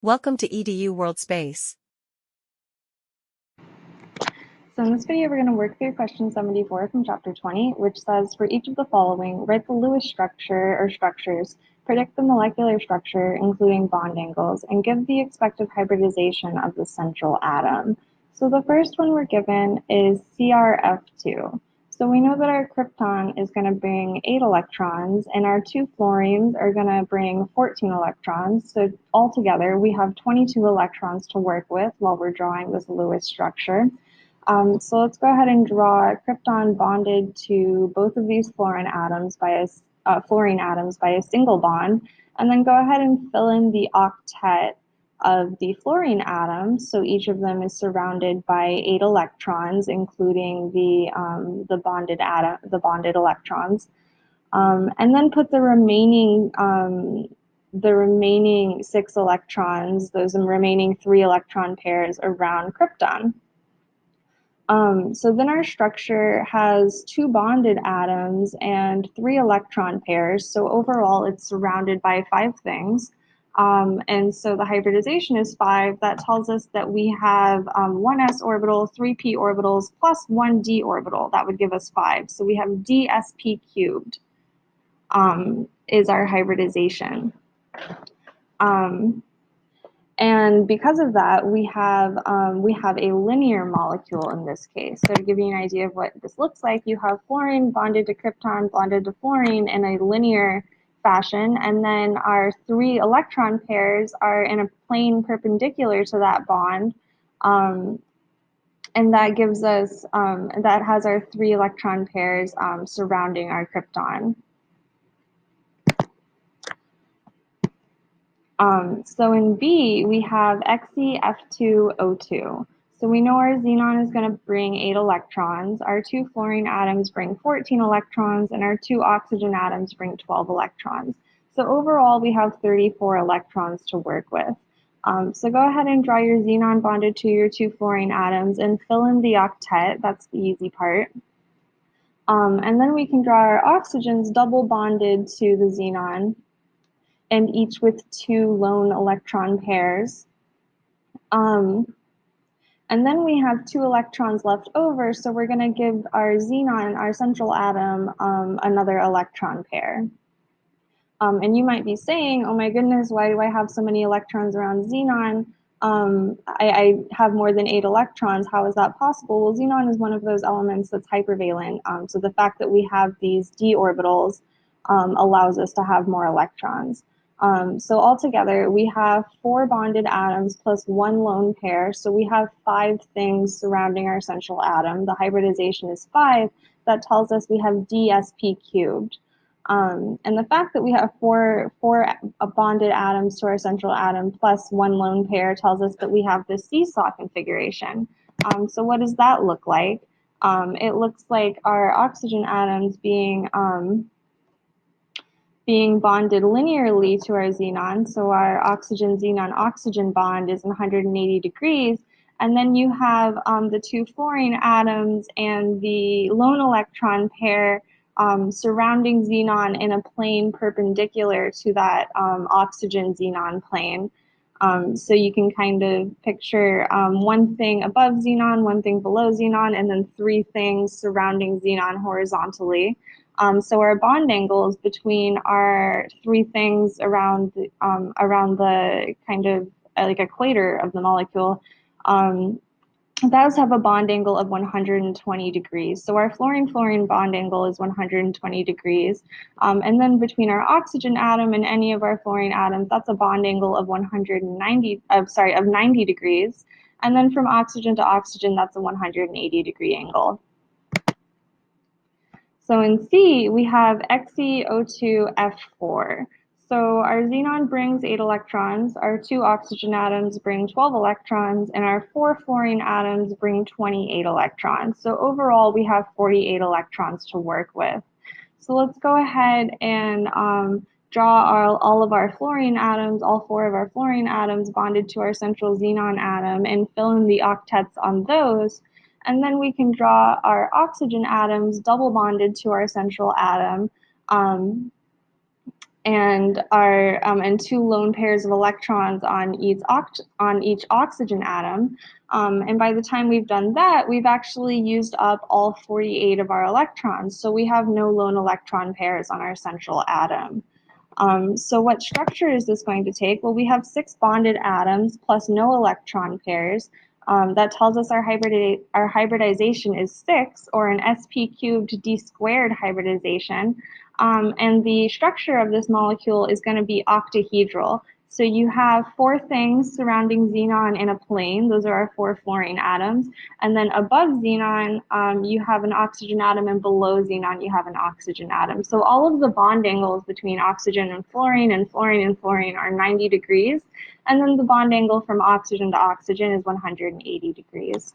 Welcome to EDU World Space. So in this video, we're going to work through question 74 from chapter 20, which says, for each of the following, write the Lewis structure or structures, predict the molecular structure, including bond angles, and give the expected hybridization of the central atom. So the first one we're given is CrF2. So we know that our krypton is going to bring 8 electrons, and our two fluorines are going to bring 14 electrons. So altogether, we have 22 electrons to work with while we're drawing this Lewis structure. So let's go ahead and draw a krypton bonded to both of these fluorine atoms by a single bond, and then go ahead and fill in the octet of the fluorine atoms. So each of them is surrounded by 8 electrons, including the bonded electrons, and then put the remaining 6 electrons, those remaining 3 electron pairs around krypton. So then our structure has 2 bonded atoms and 3 electron pairs. So overall, it's surrounded by 5 things. And so the hybridization is 5. That tells us that we have 1 s orbital, 3 p orbitals, plus 1 d orbital. That would give us 5. So we have dsp cubed is our hybridization. And because of that, we have a linear molecule in this case. So to give you an idea of what this looks like, you have fluorine bonded to krypton bonded to fluorine in a linear fashion, and then our 3 electron pairs are in a plane perpendicular to that bond, and that gives us that has our 3 electron pairs surrounding our krypton. So in B, we have XeF2O2. So we know our xenon is going to bring 8 electrons, our 2 fluorine atoms bring 14 electrons, and our 2 oxygen atoms bring 12 electrons. So overall, we have 34 electrons to work with. So go ahead and draw your xenon bonded to your 2 fluorine atoms and fill in the octet. That's the easy part. And then we can draw our oxygens double bonded to the xenon, and each with 2 lone electron pairs. And then we have 2 electrons left over, so we're going to give our xenon, our central atom, another electron pair. And you might be saying, oh my goodness, why do I have so many electrons around xenon? I have more than 8 electrons. How is that possible? Well, xenon is one of those elements that's hypervalent. So the fact that we have these d orbitals allows us to have more electrons. So altogether, we have 4 bonded atoms plus 1 lone pair. So we have 5 things surrounding our central atom. The hybridization is 5. That tells us we have dsp cubed. And the fact that we have four bonded atoms to our central atom plus 1 lone pair tells us that we have this seesaw configuration. So what does that look like? It looks like our oxygen atoms being bonded linearly to our xenon. So our oxygen-xenon-oxygen bond is 180 degrees. And then you have the 2 fluorine atoms and the lone electron pair surrounding xenon in a plane perpendicular to that oxygen-xenon plane. So you can kind of picture one thing above xenon, one thing below xenon, and then 3 things surrounding xenon horizontally. So our bond angles between our 3 things around the kind of like equator of the molecule, those have a bond angle of 120 degrees. So our fluorine-fluorine bond angle is 120 degrees. And then between our oxygen atom and any of our fluorine atoms, that's a bond angle of 90 degrees. And then from oxygen to oxygen, that's a 180 degree angle. So in C, we have XeO2F4. So our xenon brings 8 electrons, our 2 oxygen atoms bring 12 electrons, and our 4 fluorine atoms bring 28 electrons. So overall, we have 48 electrons to work with. So let's go ahead and draw all of our fluorine atoms, all 4 of our fluorine atoms bonded to our central xenon atom, and fill in the octets on those. And then we can draw our oxygen atoms double bonded to our central atom, and two lone pairs of electrons on each oxygen atom. And by the time we've done that, we've actually used up all 48 of our electrons. So we have no lone electron pairs on our central atom. So what structure is this going to take? Well, we have 6 bonded atoms plus no electron pairs. That tells us our hybridization is 6, or an sp cubed d squared hybridization. And the structure of this molecule is going to be octahedral. So you have 4 things surrounding xenon in a plane. Those are our 4 fluorine atoms. And then above xenon, you have an oxygen atom, and below xenon, you have an oxygen atom. So all of the bond angles between oxygen and fluorine and fluorine and fluorine are 90 degrees. And then the bond angle from oxygen to oxygen is 180 degrees.